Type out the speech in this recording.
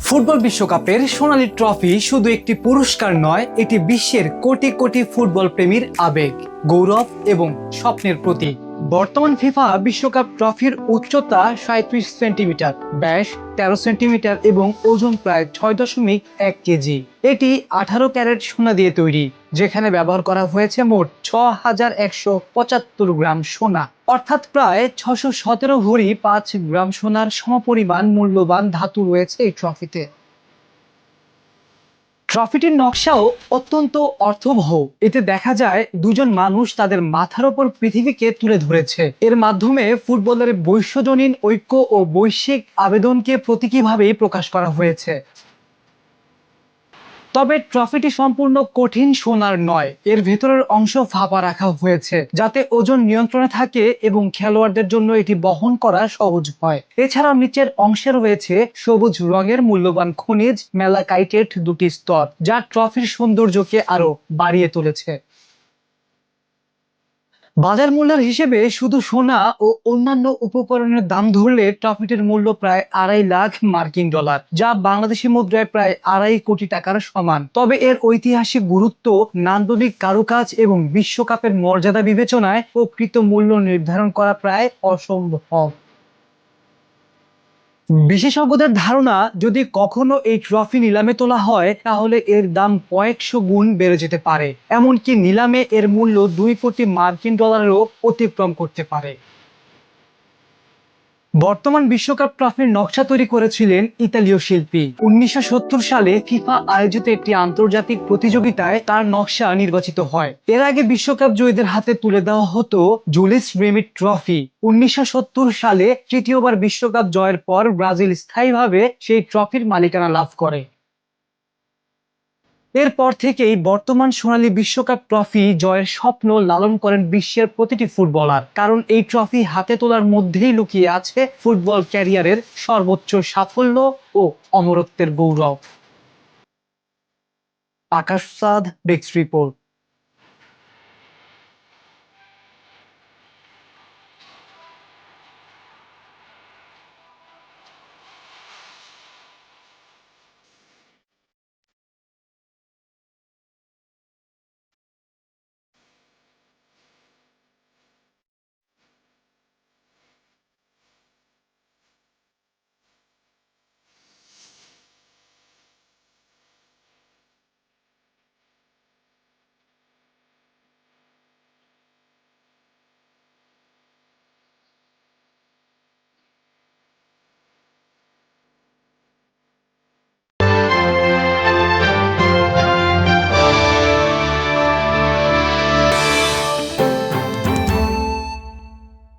Football বিশ্বকাপের সোনালী trophy শুধু একটি পুরস্কার নয়, এটি বিশ্বের কোটি কোটি ফুটবল প্রেমীর আবেগ, গৌরব এবং স্বপ্নের প্রতীক। বর্তমান ফিফা বিশ্বকাপ ট্রফির উচ্চতা 37 সেন্টিমিটার, ব্যাস 13 সেন্টিমিটার এবং ওজন প্রায় 6.1 কেজি। এটি 18 ক্যারেট সোনা দিয়ে তৈরি, যেখানে ব্যবহার করা হয়েছে মোট 6175 গ্রাম সোনা, অর্থাৎ প্রায় 617 ভরি 5 গ্রাম সোনার সমপরিমাণ মূল্যবান ধাতু রয়েছে এই ট্রফিতে। ট্রফিটির নকশাও অত্যন্ত অর্থবহ। এতে দেখা যায় দুজন মানুষ তাদের মাথার ওপর পৃথিবীকে তুলে ধরেছে। এর মাধ্যমে ফুটবলের বৈশ্বজনীন ঐক্য ও বৈশ্বিক আবেদনকে প্রতীকীভাবে প্রকাশ করা হয়েছে। তবে ট্রফিটি সম্পূর্ণ কঠিন সোনার নয়, এর ভেতরের অংশ ফাঁপা রাখা হয়েছে যাতে ওজন নিয়ন্ত্রণে থাকে এবং খেলোয়াড়দের জন্য এটি বহন করা সহজ হয়। এছাড়াও নিচের অংশে রয়েছে সবুজ রঙের মূল্যবান খনিজ ম্যালাকাইটের দুটি স্তর, যা ট্রফির সৌন্দর্যকে আরো বাড়িয়ে তুলেছে। বাজার মূল্যের হিসেবে শুধু সোনা ও অন্যান্য উপকরণের দাম ধরলে ট্রফিটির মূল্য প্রায় $2.5 লাখ, যা বাংলাদেশি মুদ্রায় প্রায় 2.5 কোটি টাকার সমান। তবে এর ঐতিহাসিক গুরুত্ব, নান্দনিক কারুকাজ এবং বিশ্বকাপের মর্যাদা বিবেচনায় প্রকৃত মূল্য নির্ধারণ করা প্রায় অসম্ভব। বিশেষজ্ঞদের ধারণা, যদি কখনো এই ট্রফি নিলামে তোলা হয় তাহলে এর দাম কয়েকশো গুণ বেড়ে যেতে পারে, এমনকি নিলামে এর মূল্য $2 কোটি অতিক্রম করতে পারে। বর্তমান বিশ্বকাপ ট্রফির নকশা তৈরি করেছিলেন ইতালীয় শিল্পী। 1970 সালে ফিফা আয়োজিত একটি আন্তর্জাতিক প্রতিযোগিতায় তার নকশা নির্বাচিত হয়। এর আগে বিশ্বকাপ জয়ীদের হাতে তুলে দেওয়া হতো জুলিস রিমিট ট্রফি। 1970 সালে তৃতীয়বার বিশ্বকাপ জয়ের পর ব্রাজিল স্থায়ীভাবে সেই ট্রফির মালিকানা লাভ করে। এরপর থেকেই বর্তমান সোনালী বিশ্বকাপ ট্রফি জয়ের স্বপ্ন লালন করেন বিশ্বের প্রতিটি ফুটবলার, কারণ এই ট্রফি হাতে তোলার মধ্যেই লুকিয়ে আছে ফুটবল ক্যারিয়ারের সর্বোচ্চ সাফল্য ও অমরত্বের গৌরব। আকাশ সাদ, ডেস্ক রিপোর্ট।